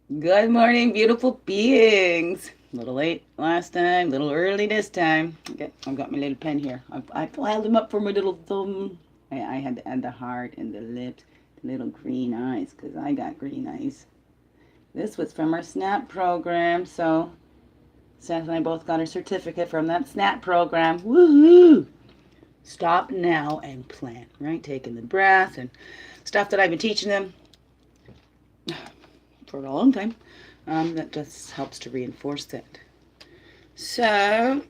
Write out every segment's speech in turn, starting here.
Good morning, beautiful beings. A little late last time, a little early this time. Okay, I've got my little pen here. I filed them up for my little thumb. I had to add the heart and the lips, the little green eyes, because I got green eyes. This was from our SNAP program, so Seth and I both got a certificate from that SNAP program. Woohoo! Stop now and plan, right? Taking the breath and stuff that I've been teaching them for a long time. That just helps to reinforce it. So,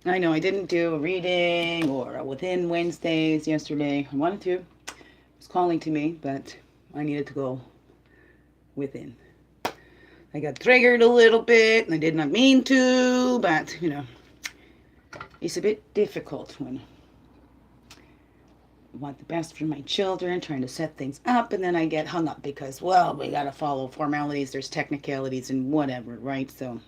I know I didn't do a reading or a within Wednesdays yesterday. I wanted to. It was calling to me, but I needed to go within. I got triggered a little bit, and I did not mean to, but, it's a bit difficult when I want the best for my children, trying to set things up, and then I get hung up because, well, we got to follow formalities, there's technicalities and whatever, right? So,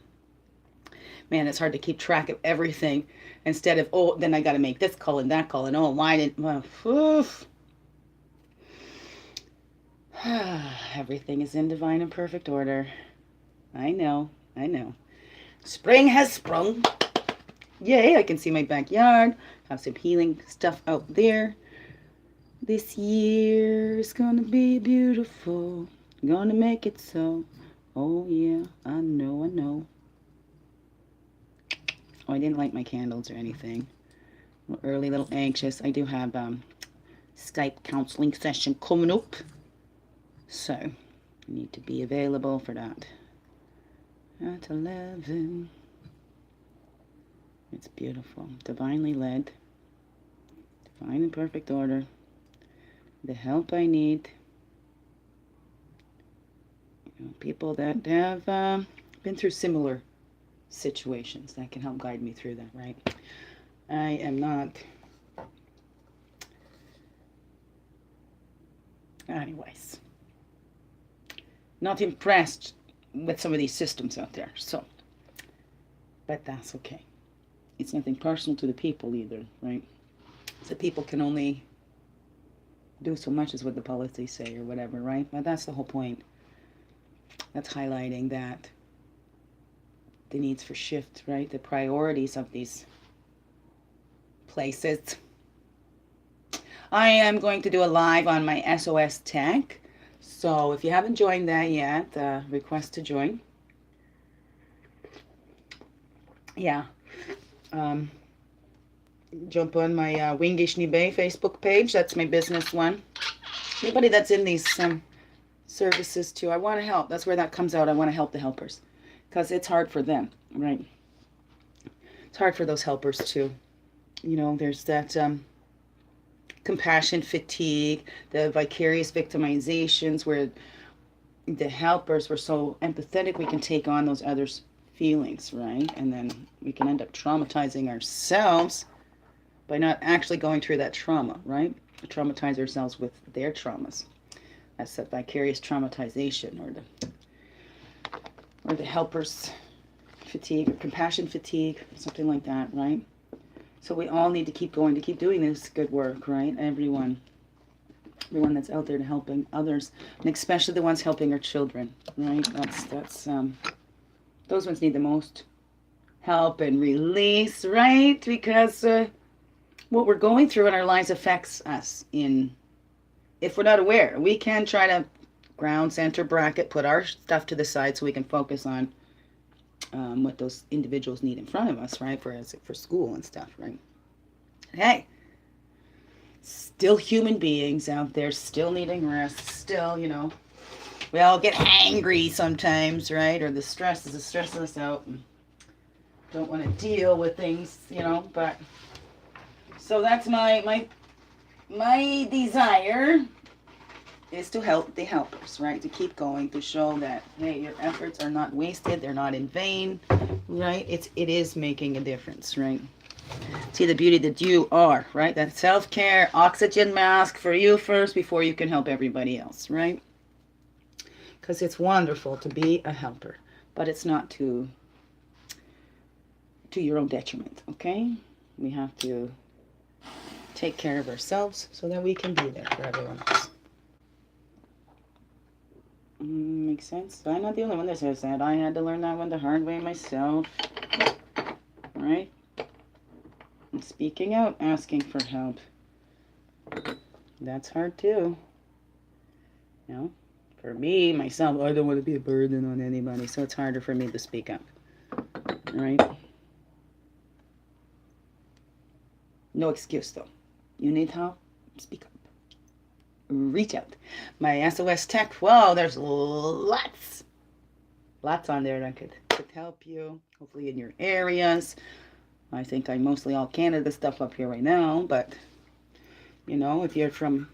man, it's hard to keep track of everything instead of, oh, then I got to make this call and that call, and oh, why didn't, well, oof. Everything is in divine and perfect order. I know, I know. Spring has sprung. Yay, I can see my backyard. Have some healing stuff out there. This year is gonna be beautiful. Gonna make it so. Oh yeah, I know, I know. Oh, I didn't light my candles or anything. A little early, a little anxious. I do have Skype counseling session coming up. So, I need to be available for that. At 11. It's beautiful. Divinely led. Divine and perfect order. The help I need. People that have been through similar situations that can help guide me through that, right? I am not. Anyways, not impressed with some of these systems out there. So, but that's okay. It's nothing personal to the people either, right? So people can only do so much as what the policies say or whatever, right? But that's the whole point. That's highlighting that the needs for shift, right? The priorities of these places. I am going to do a live on my SOS tech. So if you haven't joined that yet, request to join. Yeah. Um, jump on my Wingish Bay Facebook page. That's my business one. Anybody that's in these services too, I want to help. That's where that comes out. I want to help the helpers because it's hard for them, right? It's hard for those helpers too. There's that compassion fatigue, the vicarious victimizations where the helpers were so empathetic we can take on those others' feelings, right? And then we can end up traumatizing ourselves by not actually going through that trauma, right? We traumatize ourselves with their traumas. That's that vicarious traumatization or the helpers fatigue or compassion fatigue, something like that, right? So we all need to keep going, to keep doing this good work, right? Everyone that's out there to helping others, and especially the ones helping our children, right? That's those ones need the most help and release, right? Because what we're going through in our lives affects us if we're not aware. We can try to ground, center, bracket, put our stuff to the side so we can focus on what those individuals need in front of us, right? For school and stuff, right? Hey, still human beings out there, still needing rest, still, we all get angry sometimes, right? Or the stress is stressing us out and don't want to deal with things, but so that's my desire is to help the helpers, right? To keep going, to show that, hey, your efforts are not wasted, they're not in vain, right? It is making a difference, right? See the beauty that you are, right? That self-care, oxygen mask for you first before you can help everybody else, right? Because it's wonderful to be a helper, but it's not to your own detriment, okay? We have to take care of ourselves so that we can be there for everyone else. My Makes sense? I'm not the only one that says that. I had to learn that one the hard way myself. Right? And speaking out, asking for help. That's hard too. You know? For me, myself, I don't want to be a burden on anybody, so it's harder for me to speak up. Right? No excuse though. You need help? Speak up. Reach out. My SOS tech, well, there's lots on there that could help you, hopefully in your areas. I think I'm mostly all Canada stuff up here right now, but, you know, if you're from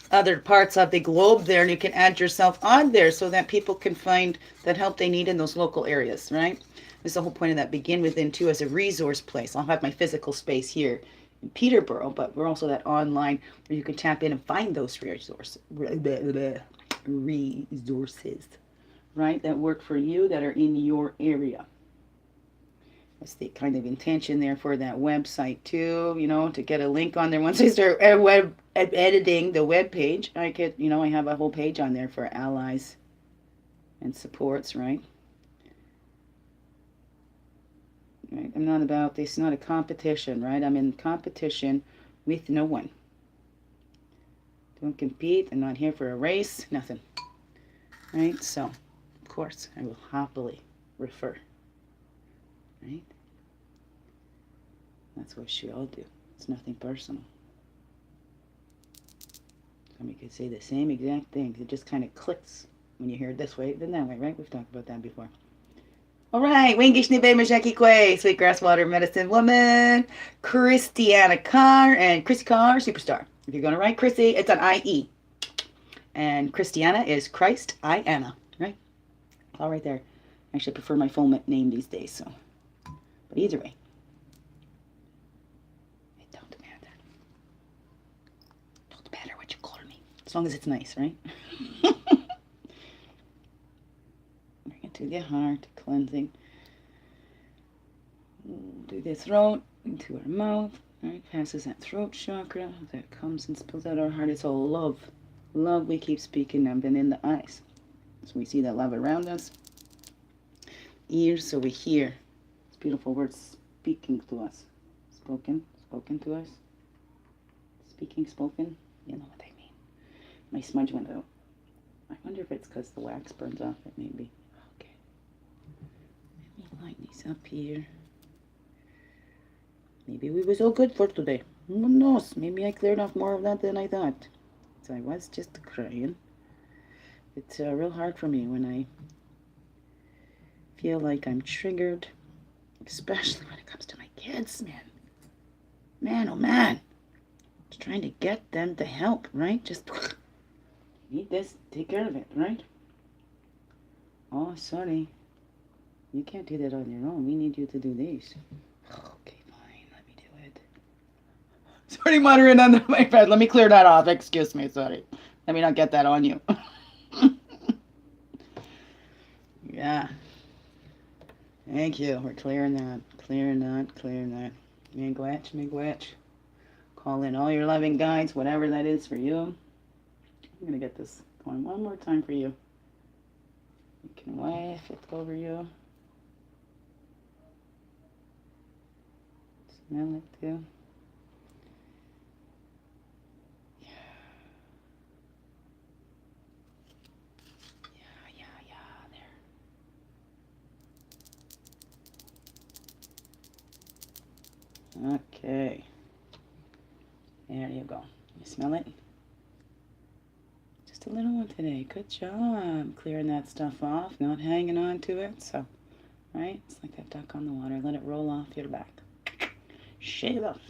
other parts of the globe there, you can add yourself on there so that people can find that help they need in those local areas, right? That's the whole point of that Begin Within too, as a resource place. I'll have my physical space here in Peterborough, but we're also that online where you can tap in and find those resources, right, that work for you, that are in your area. That's the kind of intention there for that website too, you know, to get a link on there. Once I start editing the web page, I could, you know, I have a whole page on there for allies and supports, right? Right? I'm not about this, not a competition, right? I'm in competition with no one. Don't compete. I'm not here for a race, nothing. Right? So, of course, I will happily refer. Right? That's what we all do. It's nothing personal. Somebody could say the same exact thing. It just kind of clicks when you hear it this way than that way, right? We've talked about that before. All right, Wingish Nibe Majaki Kwe, Sweetgrass Water Medicine Woman, Christiana Carr, and Chrissy Carr, Superstar. If you're going to write Chrissy, it's an I-E. And Christiana is Christ, I-Anna, right? All right there. I actually prefer my full name these days, so. But either way, it don't matter. Don't matter what you call me, as long as it's nice, right? Bring it to the heart, cleansing. Do the throat, into our mouth, right? Passes that throat chakra, that comes and spills out our heart. It's all love. Love we keep speaking of, and in the eyes. So we see that love around us. Ears, so we hear. Beautiful words speaking to us. Spoken to us. Speaking, spoken. You know what I mean. My smudge went out. I wonder if it's because the wax burns off it, maybe. Okay. Let me line these up here. Maybe we was all good for today. Who knows? Maybe I cleared off more of that than I thought. So I was just crying. It's real hard for me when I feel like I'm triggered. Especially when it comes to my kids, man. Man, oh man. Just trying to get them to help, right? Just need this, take care of it, right? Oh, sorry. You can't do that on your own. We need you to do these. Okay, fine. Let me do it. Sorry, muttering under my breath. Let me clear that off. Excuse me, sorry. Let me not get that on you. Yeah. Thank you. We're clearing that. Clearing that. Miigwech. Call in all your loving guides, whatever that is for you. I'm going to get this going one more time for you. You can wipe it over you. Smell it too. Okay. There you go. You smell it? Just a little one today. Good job. Clearing that stuff off, not hanging on to it. So, right? It's like that duck on the water. Let it roll off your back. Shake it off.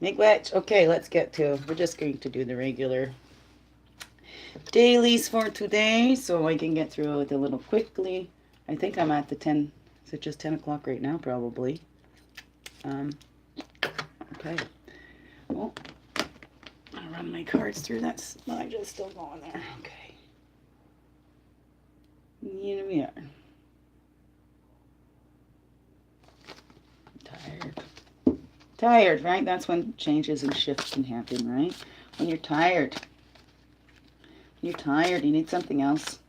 Miigwech. Okay, let's get to, we're just going to do the regular dailies for today so I can get through it a little quickly. I think I'm at the 10, is it just 10 o'clock right now? Probably. Okay. Well, I'll run my cards through. That's not just still going there. Okay. Here we are. Tired, right? That's when changes and shifts can happen, right? When you're tired. You're tired. You need something else.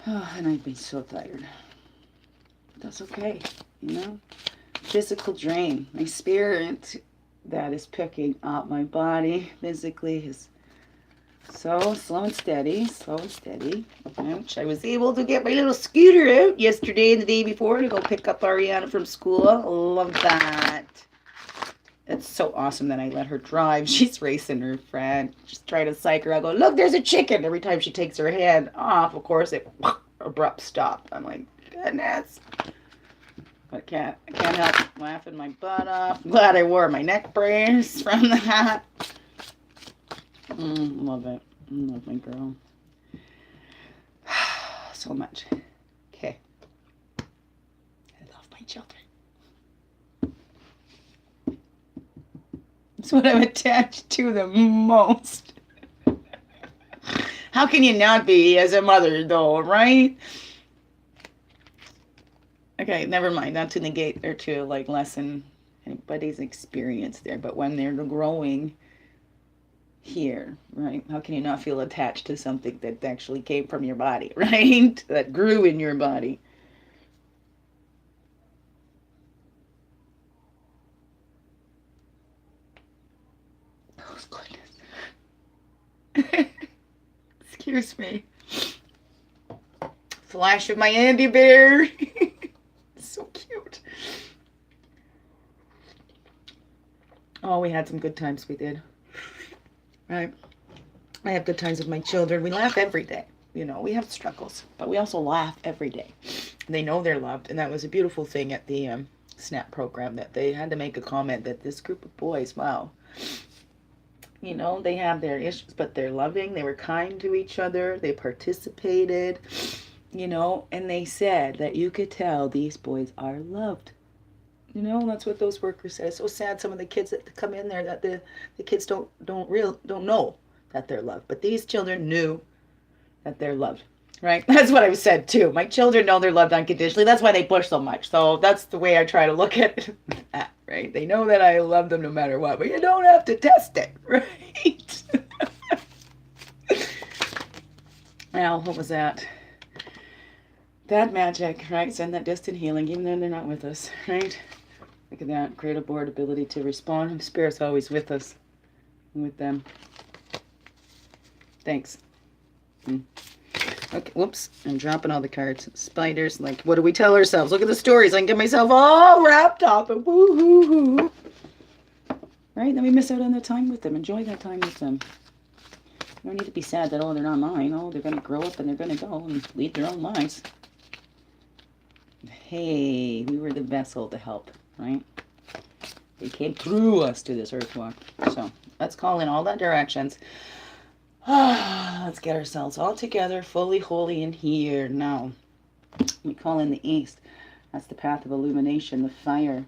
Oh, and I've been so tired. That's okay, you know? Physical drain. My spirit that is picking up my body physically is so slow and steady, which I was able to get my little scooter out yesterday and the day before to go pick up Ariana from school. Love that. It's so awesome that I let her drive. She's racing her friend. Just trying to psych her. I go, look, there's a chicken. Every time she takes her hand off, of course, it abrupt stop. I'm like, goodness. But I can't help laughing my butt off. I'm glad I wore my neck brace from that. Love it. Love my girl. So much. Okay. I love my children. That's what I'm attached to the most. How can you not be as a mother, though, right? Okay, never mind. Not to negate or to like lessen anybody's experience there, but when they're growing here, right? How can you not feel attached to something that actually came from your body, right? That grew in your body. Oh, goodness. Excuse me. Flash of my Andy Bear. So cute. Oh, we had some good times. We did. Right. I have good times with my children. We laugh every day. You know, we have struggles, but we also laugh every day. They know they're loved. And that was a beautiful thing at the SNAP program, that they had to make a comment that this group of boys, wow, you know, they have their issues, but they're loving. They were kind to each other. They participated, you know, and they said that you could tell these boys are loved. You know, that's what those workers said. It's so sad, some of the kids that come in there, that the kids don't know that they're loved. But these children knew that they're loved, right? That's what I said too. My children know they're loved unconditionally. That's why they push so much. So that's the way I try to look at that, right? They know that I love them no matter what, but you don't have to test it, right? Now, what was that? That magic, right? Send that distant healing, even though they're not with us, right? Look at that. Greater board ability to respond. Spirit's always with us. With them. Thanks. Okay, whoops. I'm dropping all the cards. Spiders, like, what do we tell ourselves? Look at the stories. I can get myself all wrapped up and woo-hoo-hoo. Right? Then we miss out on the time with them. Enjoy that time with them. You don't need to be sad that, oh, they're not mine. Oh, they're going to grow up and they're going to go and lead their own lives. Hey, we were the vessel to help, right? They came through us to this earth walk. So let's call in all that directions. Let's get ourselves all together, fully holy in here. Now, we call in the east. That's the path of illumination, the fire,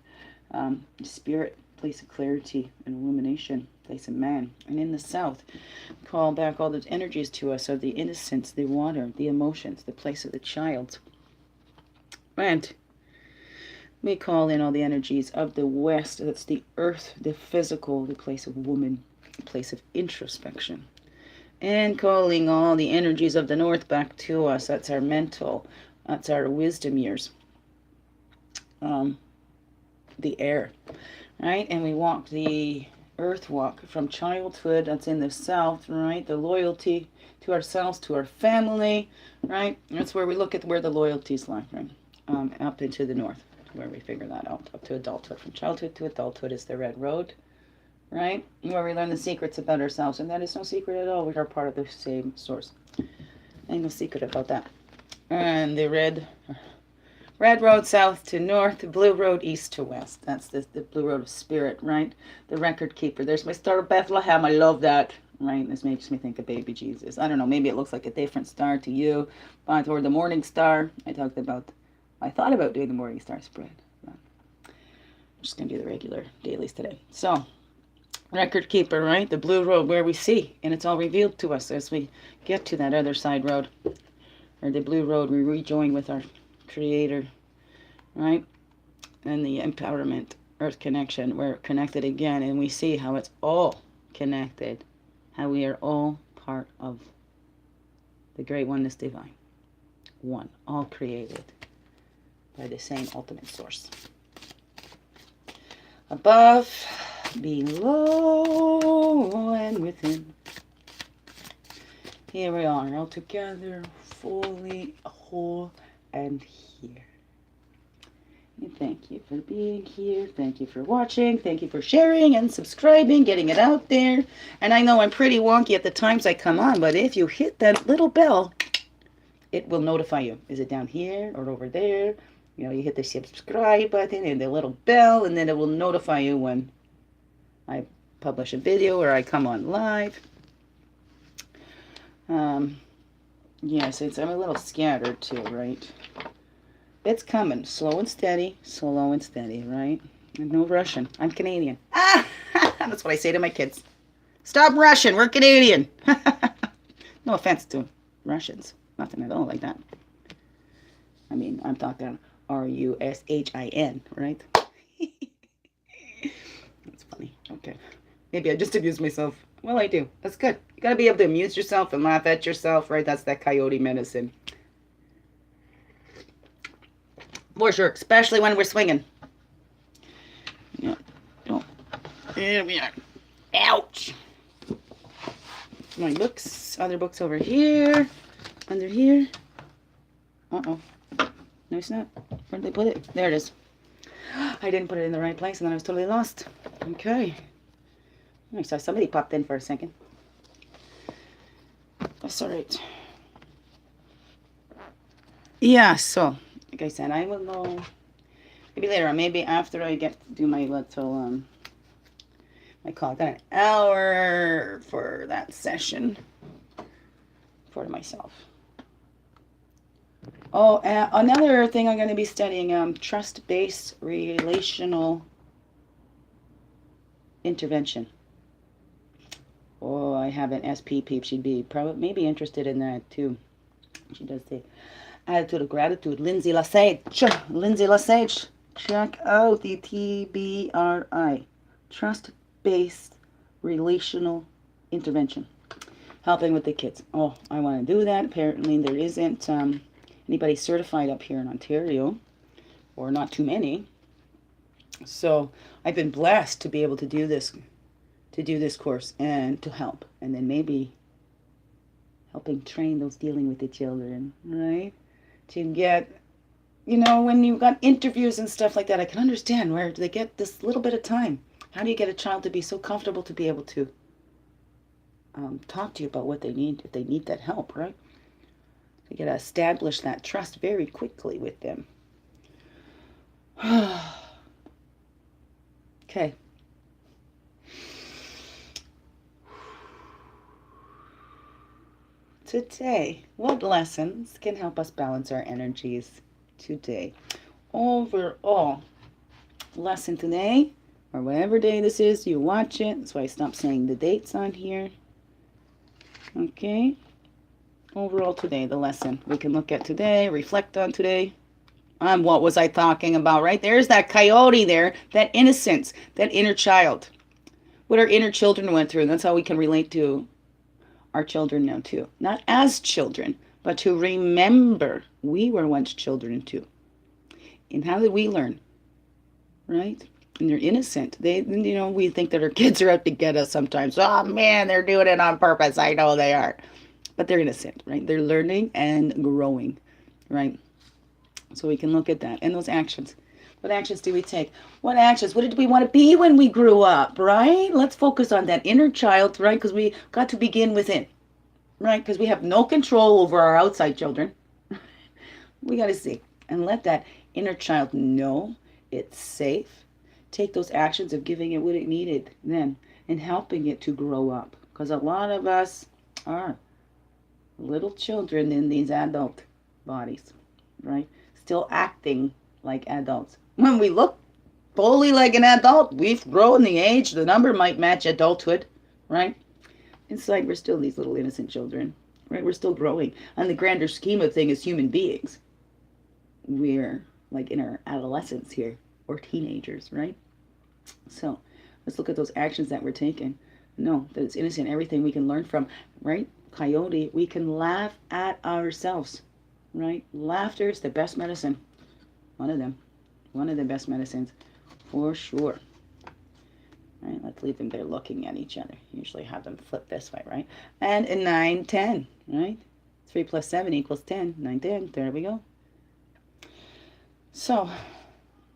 spirit, place of clarity and illumination, place of man. And in the south, call back all those energies to us of the innocence, the water, the emotions, the place of the child. And we call in all the energies of the west. That's the earth, the physical, the place of woman, the place of introspection. And calling all the energies of the north back to us. That's our mental, that's our wisdom years. The air, right? And we walk the earth walk from childhood. That's in the south, right? The loyalty to ourselves, to our family, right? That's where we look at where the loyalties lie, right? Up into the north, where we figure that out, up to adulthood. From childhood to adulthood is the red road, right? Where we learn the secrets about ourselves. And that is no secret at all. We are part of the same source. Ain't no secret about that. And the red road south to north, the blue road east to west. That's the blue road of spirit, right? The record keeper. There's my Star of Bethlehem. I love that, right? This makes me think of baby Jesus. I don't know, maybe it looks like a different star to you. But or the morning star. I thought about doing the morning star spread. But I'm just going to do the regular dailies today. So, record keeper, right? The blue road where we see. And it's all revealed to us as we get to that other side road. Or the blue road, we rejoin with our Creator, right? And the empowerment, earth connection, we're connected again, and we see how it's all connected, how we are all part of the great oneness divine. One, all created by the same ultimate source. Above, below, and within. Here we are, all together, fully whole and here. And thank you for being here. Thank you for watching. Thank you for sharing and subscribing, getting it out there. And I know I'm pretty wonky at the times I come on, but if you hit that little bell, it will notify you. Is it down here or over there? You know, you hit the subscribe button and the little bell, and then it will notify you when I publish a video or I come on live. Yes, I'm a little scattered too, right? It's coming, slow and steady, right? And no rushing. I'm Canadian. Ah, that's what I say to my kids. Stop rushing, we're Canadian. No offense to Russians, nothing at all like that. I mean, I'm talking Rushin, right? That's funny. Okay. Maybe I just abused myself. Well, I do. That's good. You gotta be able to amuse yourself and laugh at yourself, right? That's that coyote medicine. For sure, especially when we're swinging. Yeah. Oh. Here we are. Ouch. My books. Other books over here. Under here. Uh-oh. No, it's not. Where did they put it? There it is. I didn't put it in the right place, and then I was totally lost. Okay. I saw somebody popped in for a second. That's all right. Yeah, so, like I said, I will know maybe later on, maybe after I get to do my little, I call it an hour for that session for myself. Oh, another thing I'm going to be studying, trust-based relational intervention. Oh, I have an SP peep. She'd be probably maybe interested in that too. She does say attitude of gratitude. Lindsay Lesage. Lindsay Lesage. Check out the TBRI. Trust-based relational intervention. Helping with the kids. Oh, I want to do that. Apparently there isn't anybody certified up here in Ontario. Or not too many. So I've been blessed to be able to do this course and to help, and then maybe helping train those dealing with the children, right? To get, you know, when you've got interviews and stuff like that, I can understand where they get this little bit of time. How do you get a child to be so comfortable to be able to talk to you about what they need, if they need that help, right? You got to establish that trust very quickly with them. Okay. Today, what lessons can help us balance our energies today? Overall, lesson today, or whatever day this is, you watch it. That's why I stopped saying the dates on here. Okay. Overall today, the lesson we can look at today, reflect on today. What was I talking about, right? There's that coyote there, that innocence, that inner child. What our inner children went through, and that's how we can relate to our children now too. Not as children, but to remember we were once children too. And how did we learn? Right? And they're innocent. We think that our kids are out to get us sometimes. Oh man, they're doing it on purpose. I know they are. But they're innocent, right? They're learning and growing, right? So we can look at that. And those actions. What actions do we take? What actions? What did we want to be when we grew up, right? Let's focus on that inner child, right? Because we got to begin within, right? Because we have no control over our outside children. We got to see and let that inner child know it's safe. Take those actions of giving it what it needed then and helping it to grow up. Because a lot of us are little children in these adult bodies, right? Still acting like adults. When we look fully like an adult, we've grown the age, the number might match adulthood, right? Inside, we're still these little innocent children, right? We're still growing. On the grander scheme of things as human beings, we're like in our adolescence here, or teenagers, right? So let's look at those actions that we're taking. No, that it's innocent, everything we can learn from, right? coyote, we can laugh at ourselves, right? Laughter is the best medicine. One of them. One of the best medicines, for sure. Right, let's leave them there looking at each other. Usually have them flip this way, right? And a 9, 10, right? 3 plus 7 equals 10. 9, 10. There we go. So,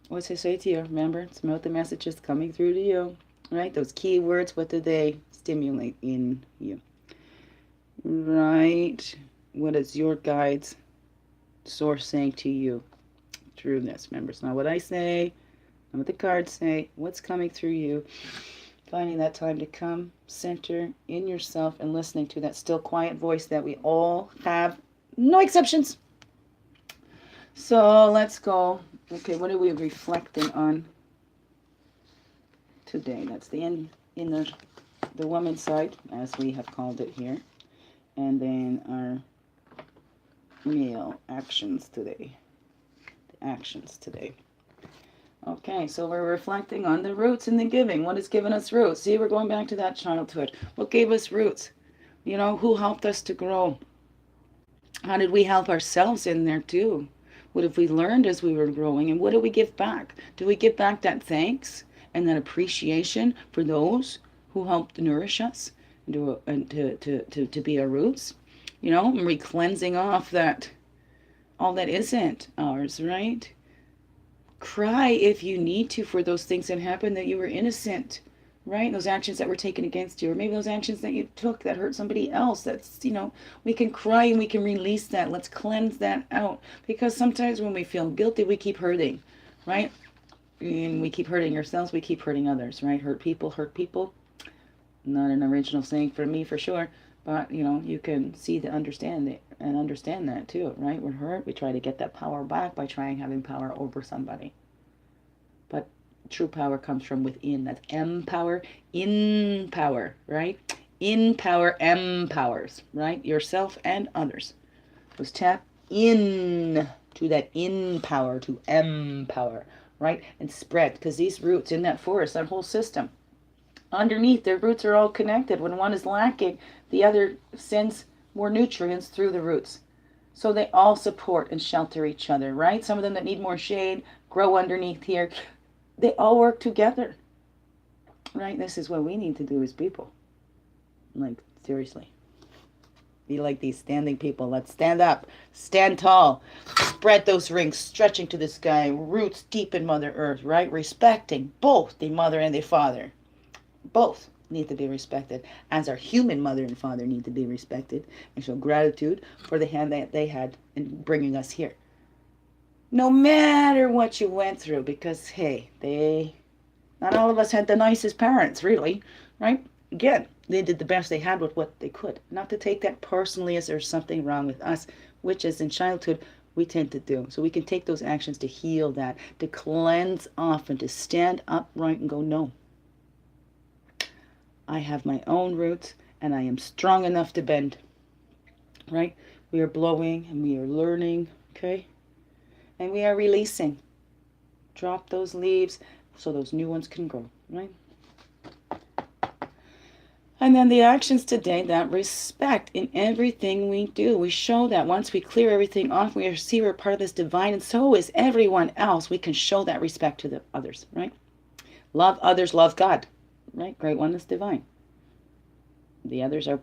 what's it say to you? Remember, smell the messages coming through to you, right? Those key words, what do they stimulate in you? Right? What is your guide's source saying to you through this? Remember, it's not what I say, not what the cards say. What's coming through you? Finding that time to come center in yourself and listening to that still quiet voice that we all have, no exceptions. So let's go. Okay, what are we reflecting on today? That's the in the woman's side, as we have called it here. And then our male actions today. The actions today. Okay, so we're reflecting on the roots in the giving. What has given us roots? See, we're going back to that childhood. What gave us roots? You know, who helped us to grow? How did we help ourselves in there too? What have we learned as we were growing? And what do we give back? Do we give back that thanks and that appreciation for those who helped nourish us and to be our roots? You know, and we're cleansing off that, all that isn't ours, right? Cry if you need to for those things that happened that you were innocent, right? Those actions that were taken against you, or maybe those actions that you took that hurt somebody else. That's, you know, we can cry and we can release that. Let's cleanse that out. Because sometimes when we feel guilty, we keep hurting, right? And we keep hurting ourselves, we keep hurting others, right? Hurt people. Not an original saying for me, for sure. But, you know, you can see the understand that too, right? We're hurt. We try to get that power back by trying having power over somebody. But true power comes from within. That's empower, in power, right? In power empowers, right? Yourself and others. Let's tap in to that in power, to empower, right? And spread, because these roots in that forest, that whole system, underneath, their roots are all connected. When one is lacking, the other sends more nutrients through the roots. So they all support and shelter each other, right? Some of them that need more shade grow underneath here. They all work together, right? This is what we need to do as people. Like, seriously. Be like these standing people. Let's stand up. Stand tall. Spread those rings, stretching to the sky. Roots deep in Mother Earth, right? Respecting both the mother and the father. Both need to be respected, as our human mother and father need to be respected, and show gratitude for the hand that they had in bringing us here. No matter what you went through, because, hey, not all of us had the nicest parents, really, right? Again, they did the best they had with what they could. Not to take that personally as there's something wrong with us, which is in childhood we tend to do. So we can take those actions to heal that, to cleanse off, and to stand upright and go, no. I have my own roots, and I am strong enough to bend, right? We are blowing, and we are learning, okay? And we are releasing. Drop those leaves so those new ones can grow, right? And then the actions today, that respect in everything we do. We show that once we clear everything off, we see we're part of this divine, and so is everyone else. We can show that respect to the others, right? Love others, love God. Right? Great one is divine. The others are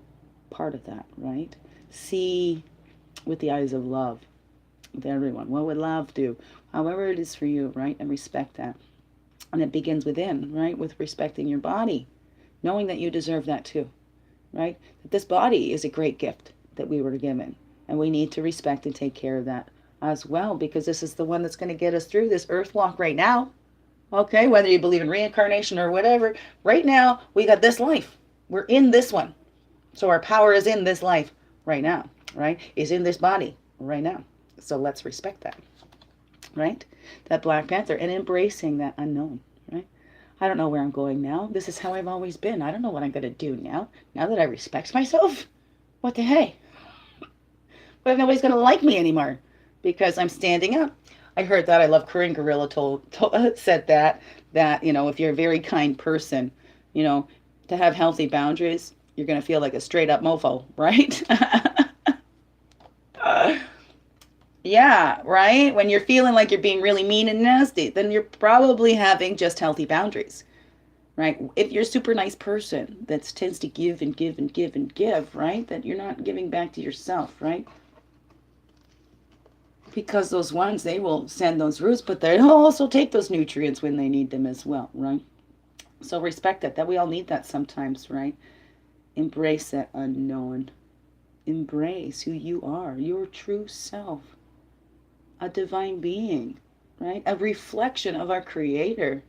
part of that, right? See with the eyes of love with everyone. What would love do? However it is for you, right? And respect that. And it begins within, right? With respecting your body. Knowing that you deserve that too, right? That this body is a great gift that we were given. And we need to respect and take care of that as well, because this is the one that's going to get us through this earth walk right now. Okay, whether you believe in reincarnation or whatever, right now, we got this life. We're in this one. So our power is in this life right now, right? Is in this body right now. So let's respect that, right? That Black Panther, and embracing that unknown, right? I don't know where I'm going now. This is how I've always been. I don't know what I'm going to do now. Now that I respect myself, what the hey? What if nobody's going to like me anymore? Because I'm standing up. I heard that. I love Corinne Gorilla said that, you know, if you're a very kind person, you know, to have healthy boundaries, you're going to feel like a straight up mofo, right? Yeah, right? When you're feeling like you're being really mean and nasty, then you're probably having just healthy boundaries, right? If you're a super nice person that tends to give and give and give and give, right? That you're not giving back to yourself, right? Because those ones, they will send those roots, but they'll also take those nutrients when they need them as well, right? So respect that we all need that sometimes, right? Embrace that unknown. Embrace who you are, your true self, a divine being, right? A reflection of our Creator.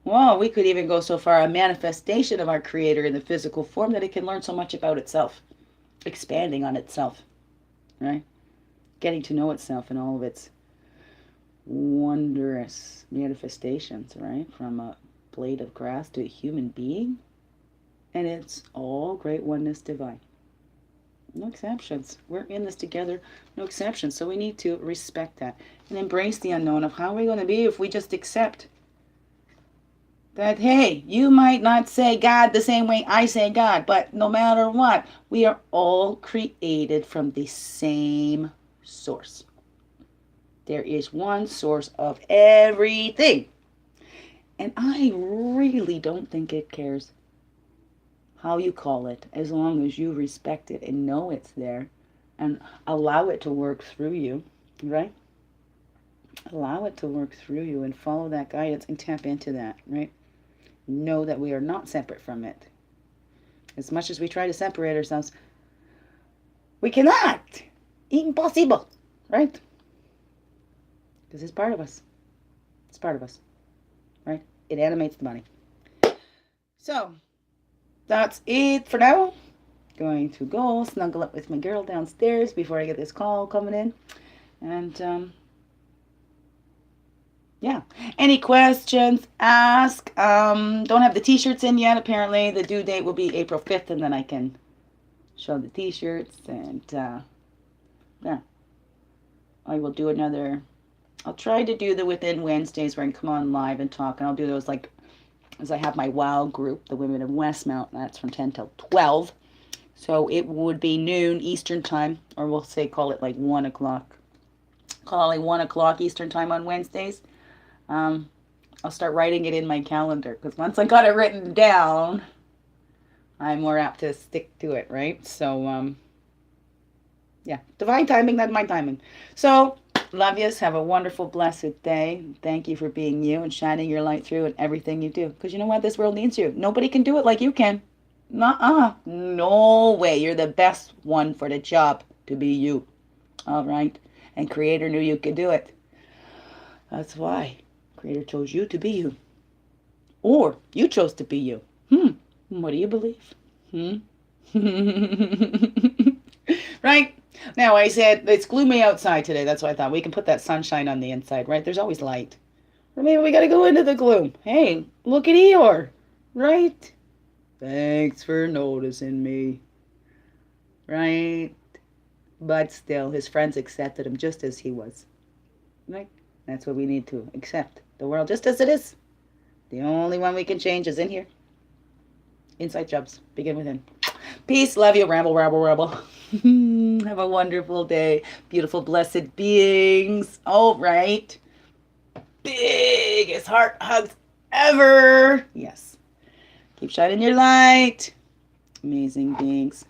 Well, we could even go so far, a manifestation of our Creator in the physical form that it can learn so much about itself, expanding on itself, right? Getting to know itself and all of its wondrous manifestations, right? From a blade of grass to a human being. And it's all great oneness divine. No exceptions. We're in this together, no exceptions. So we need to respect that and embrace the unknown of how we're going to be if we just accept that, hey, you might not say God the same way I say God, but no matter what, we are all created from the same source. There is one source of everything. And I really don't think it cares how you call it, as long as you respect it and know it's there and allow it to work through you, right? Allow it to work through you and follow that guidance and tap into that, right? Know that we are not separate from it. As much as we try to separate ourselves, we cannot. Impossible, right? Because it's part of us. It's part of us, right? It animates the body. So, that's it for now. Going to go snuggle up with my girl downstairs before I get this call coming in. And, yeah. Any questions, ask. Don't have the t-shirts in yet. Apparently, the due date will be April 5th, and then I can show the t-shirts. And, yeah. I will do another... I'll try to do the within Wednesdays where I can come on live and talk. And I'll do those, like, as I have my WOW group, the Women of Westmount. That's from 10 till 12. So it would be noon Eastern time, or we'll say call it like 1 o'clock. Call it 1 o'clock Eastern time on Wednesdays. I'll start writing it in my calendar, because once I got it written down, I'm more apt to stick to it, right? So, yeah, divine timing, not my timing. So, love yous. Have a wonderful, blessed day. Thank you for being you and shining your light through in everything you do. Because you know what? This world needs you. Nobody can do it like you can. Nuh-uh. No way. You're the best one for the job to be you. All right? And Creator knew you could do it. That's why Creator chose you to be you. Or you chose to be you. What do you believe? Right? Now, I said it's gloomy outside today. That's why I thought we can put that sunshine on the inside, right? There's always light. Or maybe we got to go into the gloom. Hey, look at Eeyore, right? Thanks for noticing me. Right? But still, his friends accepted him just as he was. Right? That's what we need to accept. The world just as it is. The only one we can change is in here. Inside jobs. Begin within. Peace. Love you. Ramble, ramble, ramble. Have a wonderful day. Beautiful, blessed beings. All right. Biggest heart hugs ever. Yes. Keep shining your light. Amazing beings.